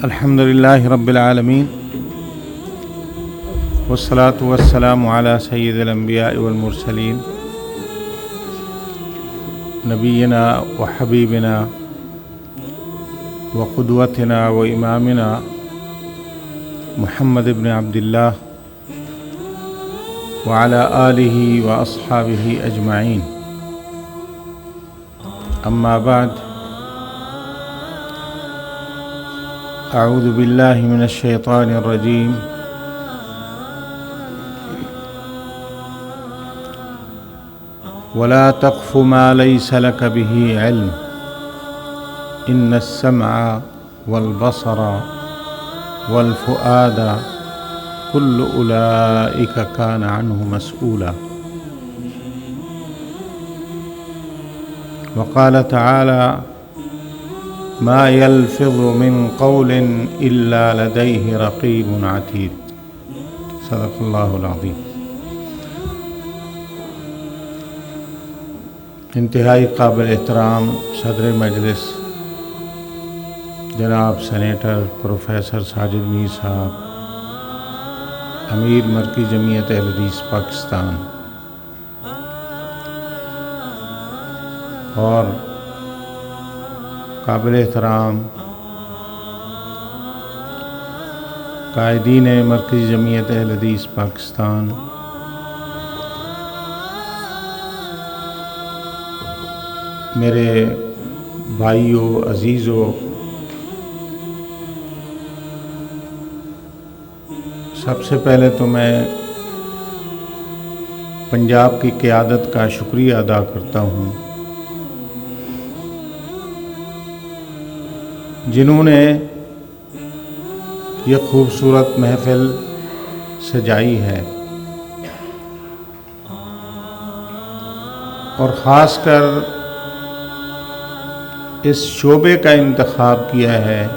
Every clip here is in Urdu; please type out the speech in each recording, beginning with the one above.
الحمد لله رب العالمين والصلاة والسلام على سيد الأنبياء والمرسلين نبينا وحبيبنا وقدوتنا وإمامنا محمد بن عبد الله وعلى آله وأصحابه أجمعين. أما بعد، أعوذ بالله من الشيطان الرجيم. ولا تقف ما ليس لك به علم إن السمع والبصر والفؤاد كل أولئك كان عنه مسؤولا. وقال تعالى: ما يلفظ من قول إلا لديه رقيب عتيد. صدق اللہ العظیم. انتہائی قابل احترام صدر مجلس جناب سینیٹر پروفیسر ساجد میر صاحب، امیر مرکزی جمعیت اہل حدیث پاکستان، اور قابل احترام قائدین مرکزی جمعیت اہل حدیث پاکستان، میرے بھائیوں، عزیزوں، سب سے پہلے تو میں پنجاب کی قیادت کا شکریہ ادا کرتا ہوں، جنہوں نے یہ خوبصورت محفل سجائی ہے، اور خاص کر اس شعبے کا انتخاب کیا ہے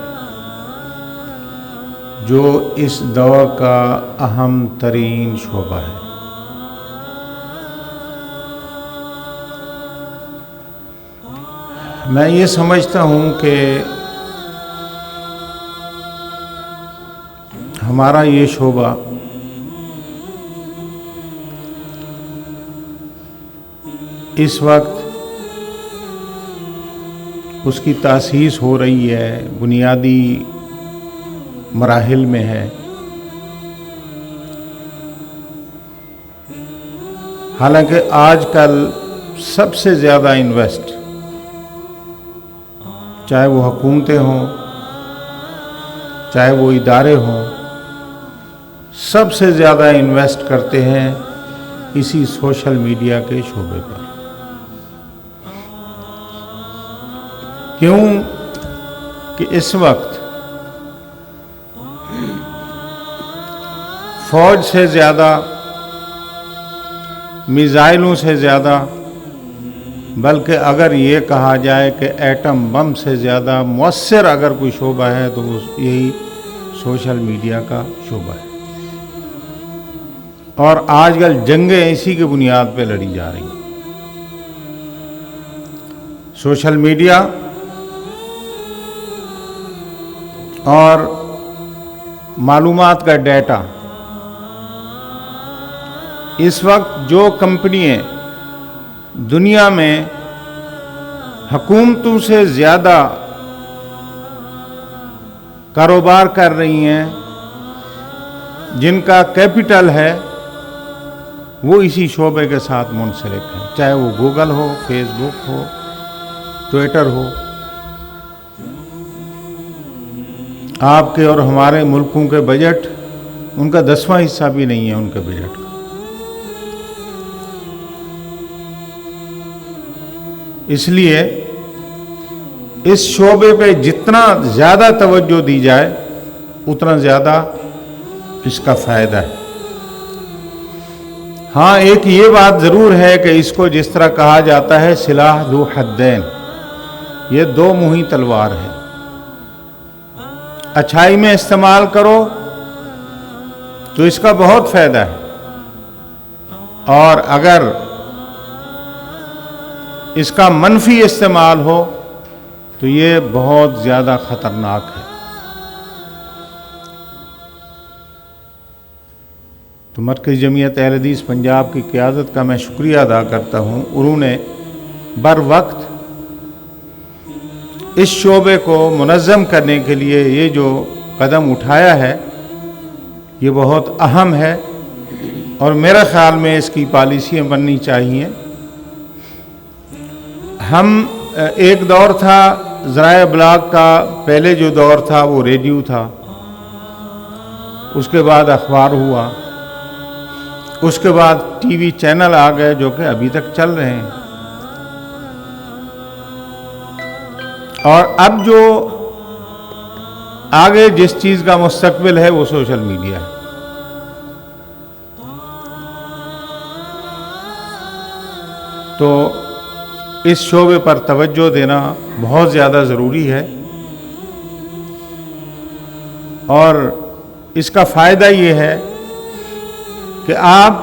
جو اس دور کا اہم ترین شعبہ ہے۔ میں یہ سمجھتا ہوں کہ ہمارا یہ شعبہ اس وقت اس کی تاسیس ہو رہی ہے، بنیادی مراحل میں ہے۔ حالانکہ آج کل سب سے زیادہ انویسٹ، چاہے وہ حکومتیں ہوں، چاہے وہ ادارے ہوں، سب سے زیادہ انویسٹ کرتے ہیں اسی سوشل میڈیا کے شعبے پر۔ کیوں کہ اس وقت فوج سے زیادہ، میزائلوں سے زیادہ، بلکہ اگر یہ کہا جائے کہ ایٹم بم سے زیادہ مؤثر اگر کوئی شعبہ ہے تو یہی سوشل میڈیا کا شعبہ ہے، اور آج کل جنگیں اسی کی بنیاد پہ لڑی جا رہی ہیں۔ سوشل میڈیا اور معلومات کا ڈیٹا، اس وقت جو کمپنیاں دنیا میں حکومتوں سے زیادہ کاروبار کر رہی ہیں، جن کا کیپٹل ہے، وہ اسی شعبے کے ساتھ منسلک ہے، چاہے وہ گوگل ہو، فیس بک ہو، ٹویٹر ہو۔ آپ کے اور ہمارے ملکوں کے بجٹ ان کا 10واں حصہ بھی نہیں ہے ان کے بجٹ کا۔ اس لیے اس شعبے پہ جتنا زیادہ توجہ دی جائے اتنا زیادہ اس کا فائدہ ہے۔ ہاں، ایک یہ بات ضرور ہے کہ اس کو جس طرح کہا جاتا ہے سلاح ذو حدین، یہ دو منہی تلوار ہے۔ اچھائی میں استعمال کرو تو اس کا بہت فائدہ ہے، اور اگر اس کا منفی استعمال ہو تو یہ بہت زیادہ خطرناک ہے۔ تو مرکزی جمعیت اہل حدیث پنجاب کی قیادت کا میں شکریہ ادا کرتا ہوں. انہوں نے بر وقت اس شعبے کو منظم کرنے کے لیے یہ جو قدم اٹھایا ہے یہ بہت اہم ہے اور میرے خیال میں اس کی پالیسیاں بننی چاہیے. ہم ایک دور تھا ذرائع ابلاغ کا، پہلے جو دور تھا وہ ریڈیو تھا، اس کے بعد اخبار ہوا، اس کے بعد ٹی وی چینل آ گئے جو کہ ابھی تک چل رہے ہیں، اور اب جو آگے جس چیز کا مستقبل ہے وہ سوشل میڈیا ہے. تو اس شعبے پر توجہ دینا بہت زیادہ ضروری ہے، اور اس کا فائدہ یہ ہے کہ آپ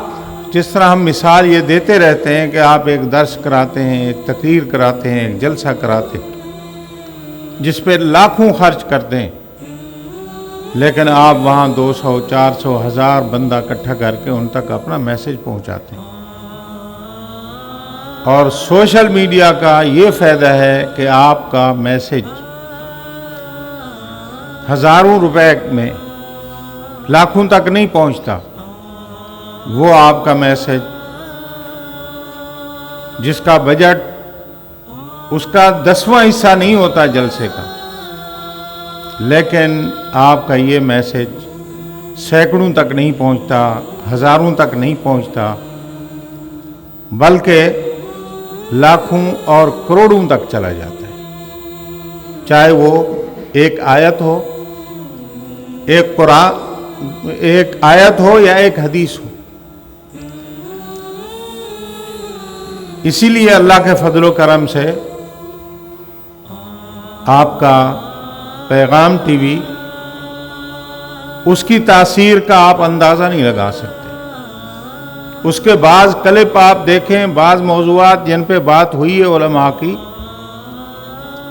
جس طرح ہم مثال یہ دیتے رہتے ہیں کہ آپ ایک درس کراتے ہیں، ایک تقریر کراتے ہیں، ایک جلسہ کراتے ہیں جس پہ لاکھوں خرچ کرتے ہیں، لیکن آپ وہاں 200 400 1000 بندہ اکٹھا کر کے ان تک اپنا میسج پہنچاتے ہیں. اور سوشل میڈیا کا یہ فائدہ ہے کہ آپ کا میسج ہزاروں روپے میں لاکھوں تک نہیں پہنچتا، وہ آپ کا میسج جس کا بجٹ اس کا 10واں حصہ نہیں ہوتا جلسے کا، لیکن آپ کا یہ میسج سینکڑوں تک نہیں پہنچتا، ہزاروں تک نہیں پہنچتا، بلکہ لاکھوں اور کروڑوں تک چلا جاتا ہے. چاہے وہ ایک آیت ہو، ایک قرآن، ایک آیت ہو یا ایک حدیث ہو. اسی لیے اللہ کے فضل و کرم سے آپ کا پیغام ٹی وی، اس کی تاثیر کا آپ اندازہ نہیں لگا سکتے. اس کے بعض کلپ آپ دیکھیں، بعض موضوعات جن پہ بات ہوئی ہے علماء کی،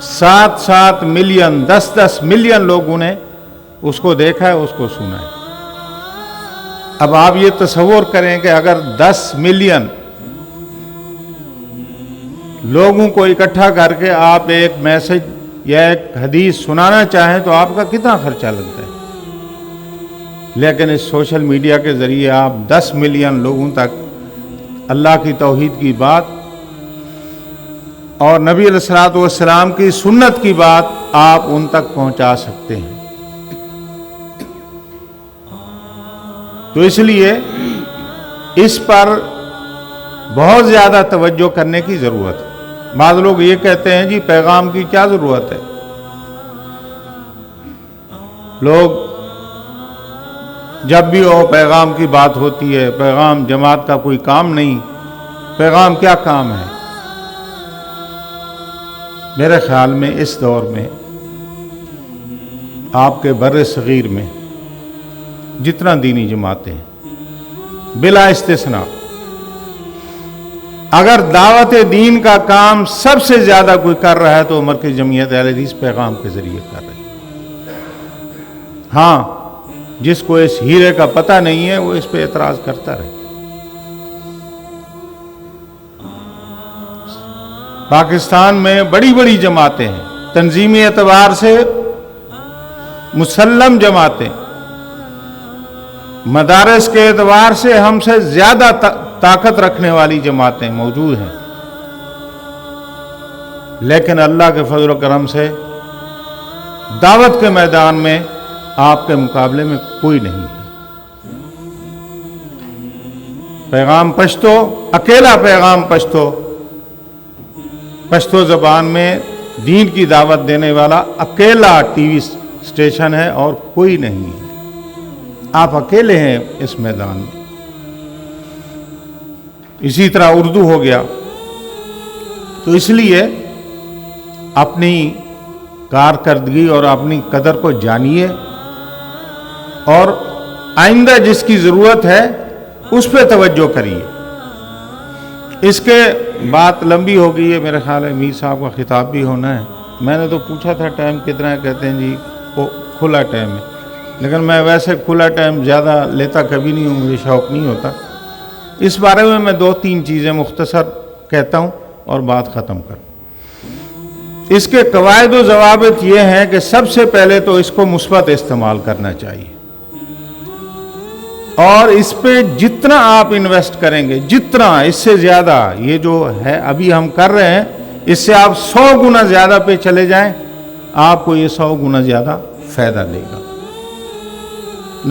7 ملین 10 ملین لوگوں نے اس کو دیکھا ہے، اس کو سنا ہے. اب آپ یہ تصور کریں کہ اگر 10 ملین لوگوں کو اکٹھا کر کے آپ ایک میسج یا ایک حدیث سنانا چاہیں تو آپ کا کتنا خرچہ لگتا ہے. لیکن اس سوشل میڈیا کے ذریعے آپ 10 ملین لوگوں تک اللہ کی توحید کی بات اور نبی علیہ الصلوۃ والسلام کی سنت کی بات آپ ان تک پہنچا سکتے ہیں. تو اس لیے اس پر بہت زیادہ توجہ کرنے کی ضرورت ہے. بعض لوگ یہ کہتے ہیں جی پیغام کی کیا ضرورت ہے، لوگ جب بھی ہو پیغام کی بات ہوتی ہے، پیغام جماعت کا کوئی کام نہیں، پیغام کیا کام ہے. میرے خیال میں اس دور میں آپ کے بر صغیر میں جتنا دینی جماعتیں ہیں بلا استثناء، اگر دعوت دین کا کام سب سے زیادہ کوئی کر رہا ہے تو مرکزی جمعیت اہل حدیث پیغام کے ذریعے کر رہی ہے. ہاں، جس کو اس ہیرے کا پتہ نہیں ہے وہ اس پہ اعتراض کرتا رہے. پاکستان میں بڑی بڑی جماعتیں ہیں، تنظیمی اعتبار سے مسلم جماعتیں، مدارس کے اعتبار سے ہم سے زیادہ طاقت رکھنے والی جماعتیں موجود ہیں، لیکن اللہ کے فضل و کرم سے دعوت کے میدان میں آپ کے مقابلے میں کوئی نہیں ہے. پیغام پشتو، اکیلا پیغام پشتو، پشتو زبان میں دین کی دعوت دینے والا اکیلا ٹی وی اسٹیشن ہے اور کوئی نہیں ہے. آپ اکیلے ہیں اس میدان میں. اسی طرح اردو ہو گیا. تو اس لیے اپنی کارکردگی اور اپنی قدر کو جانیے اور آئندہ جس کی ضرورت ہے اس پہ توجہ کریے. اس کے بات لمبی ہو گئی ہے، میرے خیال ہے میر صاحب کا خطاب بھی ہونا ہے. میں نے تو پوچھا تھا ٹائم کتنا ہے، کہتے ہیں جی وہ کھلا ٹائم ہے. لیکن میں ویسے کھلا ٹائم زیادہ لیتا کبھی نہیں ہوں، مجھے شوق نہیں ہوتا. اس بارے میں 2-3 چیزیں مختصر کہتا ہوں اور بات ختم کروں. اس کے قواعد و ضوابط یہ ہیں کہ سب سے پہلے تو اس کو مثبت استعمال کرنا چاہیے، اور اس پہ جتنا آپ انویسٹ کریں گے، جتنا اس سے زیادہ، یہ جو ہے ابھی ہم کر رہے ہیں، اس سے آپ 100 گنا زیادہ پہ چلے جائیں، آپ کو یہ 100 گنا زیادہ فائدہ دے گا.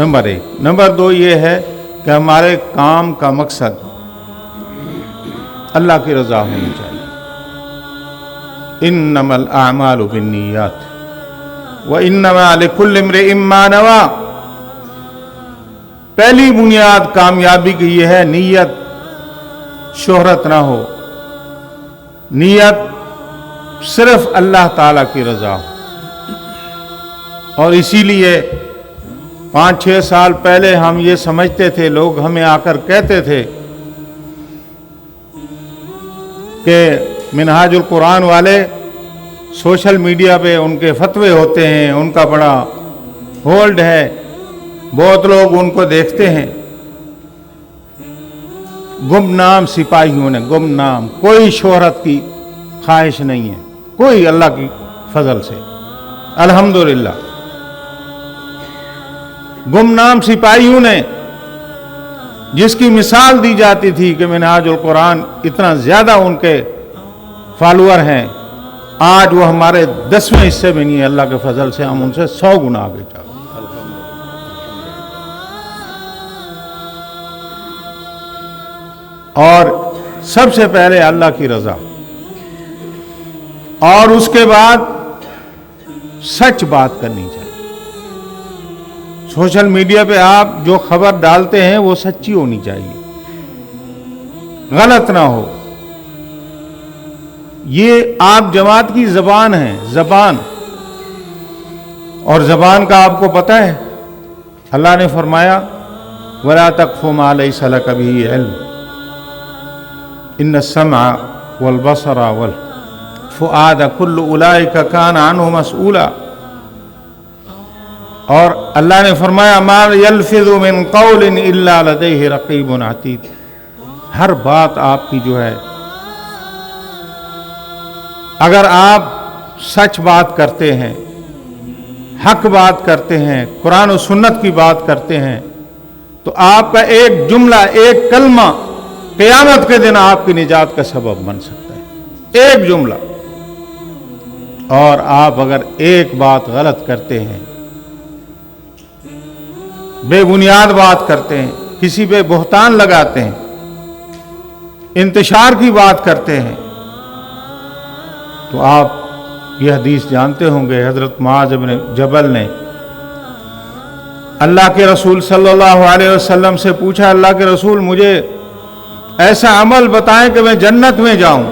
نمبر 1. نمبر 2 یہ ہے کہ ہمارے کام کا مقصد اللہ کی رضا ہونی چاہیے. انما الاعمال بالنیات وانما لکل امرئ ما نوی. پہلی بنیاد کامیابی کی یہ ہے نیت. شہرت نہ ہو، نیت صرف اللہ تعالیٰ کی رضا ہو. اور اسی لیے 5-6 سال پہلے ہم یہ سمجھتے تھے، لوگ ہمیں آ کر کہتے تھے کہ منہاج القرآن والے سوشل میڈیا پہ ان کے فتوے ہوتے ہیں، ان کا بڑا ہولڈ ہے، بہت لوگ ان کو دیکھتے ہیں. گمنام سپاہیوں نے، گمنام، کوئی شہرت کی خواہش نہیں ہے، کوئی، اللہ کی فضل سے الحمدللہ. گمنام سپاہیوں نے جس کی مثال دی جاتی تھی کہ منہاج القرآن اتنا زیادہ ان کے فالوور ہیں، آج وہ ہمارے 10ویں حصے میں نہیں ہے. اللہ کے فضل سے ہم ان سے 100 گنا آگے چاہتے ہیں. اور سب سے پہلے اللہ کی رضا، اور اس کے بعد سچ بات کرنی چاہیے. سوشل میڈیا پہ آپ جو خبر ڈالتے ہیں وہ سچی ہونی چاہیے، غلط نہ ہو. یہ آپ جماعت کی زبان ہے، زبان. اور زبان کا آپ کو پتہ ہے، اللہ نے فرمایا وَلَا تَقْفُ مَا لَيْسَ لَكَ بِهِ عِلْمٌ إِنَّ السَّمْعَ وَالْبَصَرَ وَالْفُؤَادَ كُلُّ أُولَئِكَ كَانَ عَنْهُ مسؤولا. اور اللہ نے فرمایا مَا يَلْفِظُ مِنْ قَوْلٍ إِلَّا لَدَيْهِ رَقِيبٌ عَتِيدٌ. ہر بات آپ کی جو ہے، اگر آپ سچ بات کرتے ہیں، حق بات کرتے ہیں، قرآن و سنت کی بات کرتے ہیں، تو آپ کا ایک جملہ، ایک کلمہ قیامت کے دن آپ کی نجات کا سبب بن سکتا ہے. ایک جملہ. اور آپ اگر ایک بات غلط کرتے ہیں، بے بنیاد بات کرتے ہیں، کسی پہ بہتان لگاتے ہیں، انتشار کی بات کرتے ہیں، تو آپ یہ حدیث جانتے ہوں گے. حضرت معاذ بن جبل نے اللہ کے رسول صلی اللہ علیہ وسلم سے پوچھا، اللہ کے رسول مجھے ایسا عمل بتائیں کہ میں جنت میں جاؤں.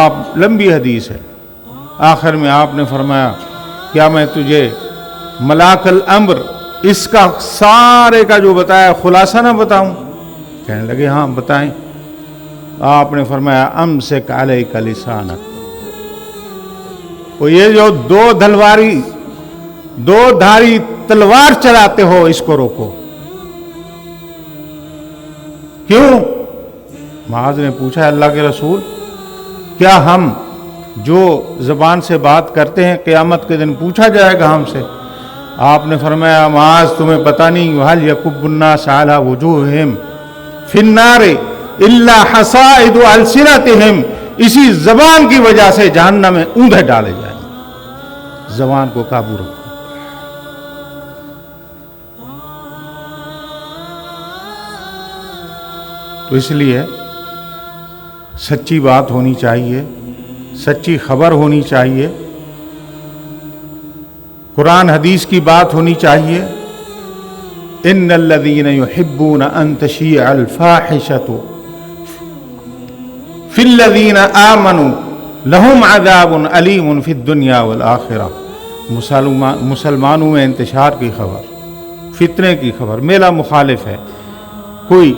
آپ، لمبی حدیث ہے، آخر میں آپ نے فرمایا کیا میں تجھے ملاک الامر، اس کا سارے کا جو بتایا خلاصہ نہ بتاؤں؟ کہنے لگے ہاں بتائیں. آپ نے فرمایا امسک علیک لسانک. وہ یہ جو دو دھاری تلوار چلاتے ہو، اس کو روکو. کیوں؟ معاذ نے پوچھا اللہ کے رسول کیا ہم جو زبان سے بات کرتے ہیں قیامت کے دن پوچھا جائے گا ہم سے؟ آپ نے فرمایا معاذ تمہیں پتہ نہیں هل يكب الناس على وجوههم في النار الا حصائد السنتهم. اسی زبان کی وجہ سے جہنم میں اوندھے ڈالے جائیں گے. زبان کو قابو رکھو. تو اس لیے سچی بات ہونی چاہیے، سچی خبر ہونی چاہیے، قرآن حدیث کی بات ہونی چاہیے. ان الذين يحبون ان تشيع الفاحشة في الذين آمنوا لهم عذاب أليم في الدنيا والآخرة. مسلمانوں میں انتشار کی خبر، فتنے کی خبر، میرا مخالف ہے کوئی،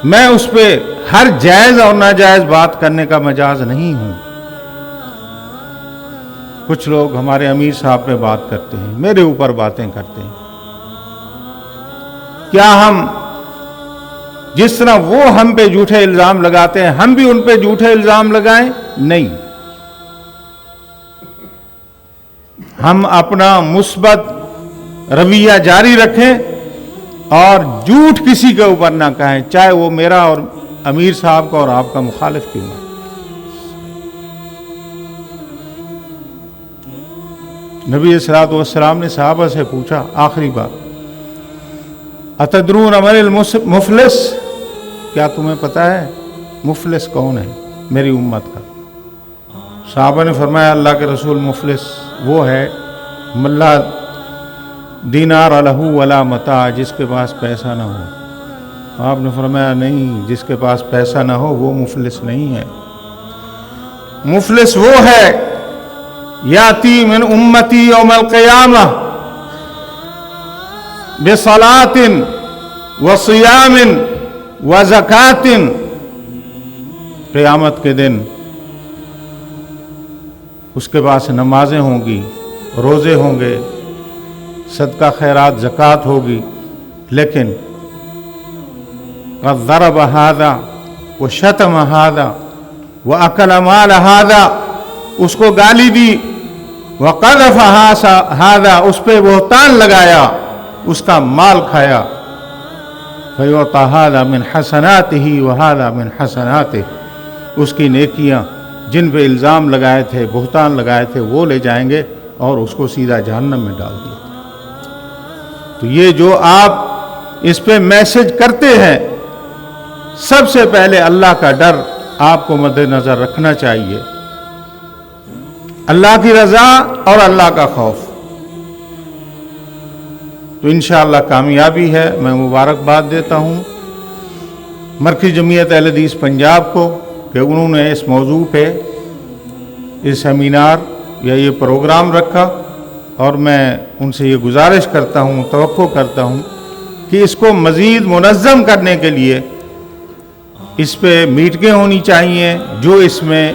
میں اس پہ ہر جائز اور ناجائز بات کرنے کا مجاز نہیں ہوں. کچھ لوگ ہمارے امیر صاحب پہ بات کرتے ہیں، میرے اوپر باتیں کرتے ہیں. کیا ہم جس طرح وہ ہم پہ جھوٹے الزام لگاتے ہیں ہم بھی ان پہ جھوٹے الزام لگائیں؟ نہیں. ہم اپنا مثبت رویہ جاری رکھیں اور جھوٹ کسی کے اوپر نہ کہیں، چاہے وہ میرا اور امیر صاحب کا اور آپ کا مخالف کیوں نہ. نبی صلی اللہ علیہ وسلم نے صحابہ سے پوچھا آخری بات، اتدرون من المفلس، کیا تمہیں پتہ ہے مفلس کون ہے میری امت کا؟ صحابہ نے فرمایا اللہ کے رسول مفلس وہ ہے ملا دینار لہ ولا متاع، جس کے پاس پیسہ نہ ہو. آپ نے فرمایا نہیں، جس کے پاس پیسہ نہ ہو وہ مفلس نہیں ہے. مفلس وہ ہے یاتی من امتی یوم القیامہ بصلاۃ وصیام وزکات، قیامت کے دن اس کے پاس نمازیں ہوں گی، روزے ہوں گے، صدقہ خیرات زکوٰۃ ہوگی، لیکن قد ضرب ھذا وشتم ھذا واکل مال ھذا، اس کو گالی دی، وقذف ھذا، اس پہ بہتان لگایا، اس کا مال کھایا. فیعطی ھذا من حسناتہ وھذا من حسناتہ، اس کی نیکیاں جن پہ الزام لگائے تھے، بہتان لگائے تھے، وہ لے جائیں گے اور اس کو سیدھا جہنم میں ڈال دیا. تو یہ جو آپ اس پہ میسج کرتے ہیں، سب سے پہلے اللہ کا ڈر آپ کو مد نظر رکھنا چاہیے، اللہ کی رضا اور اللہ کا خوف. تو انشاءاللہ کامیابی ہے. میں مبارکباد دیتا ہوں مرکزی جمعیت اہل حدیث پنجاب کو کہ انہوں نے اس موضوع پہ یہ سیمینار یا یہ پروگرام رکھا، اور میں ان سے یہ گزارش کرتا ہوں، توقع کرتا ہوں کہ اس کو مزید منظم کرنے کے لیے اس پہ میٹنگیں ہونی چاہیے، جو اس میں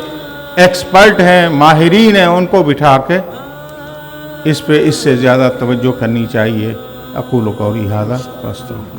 ایکسپرٹ ہیں، ماہرین ہیں، ان کو بٹھا کے اس پہ اس سے زیادہ توجہ کرنی چاہیے. اقول قولی ھذا واستغفر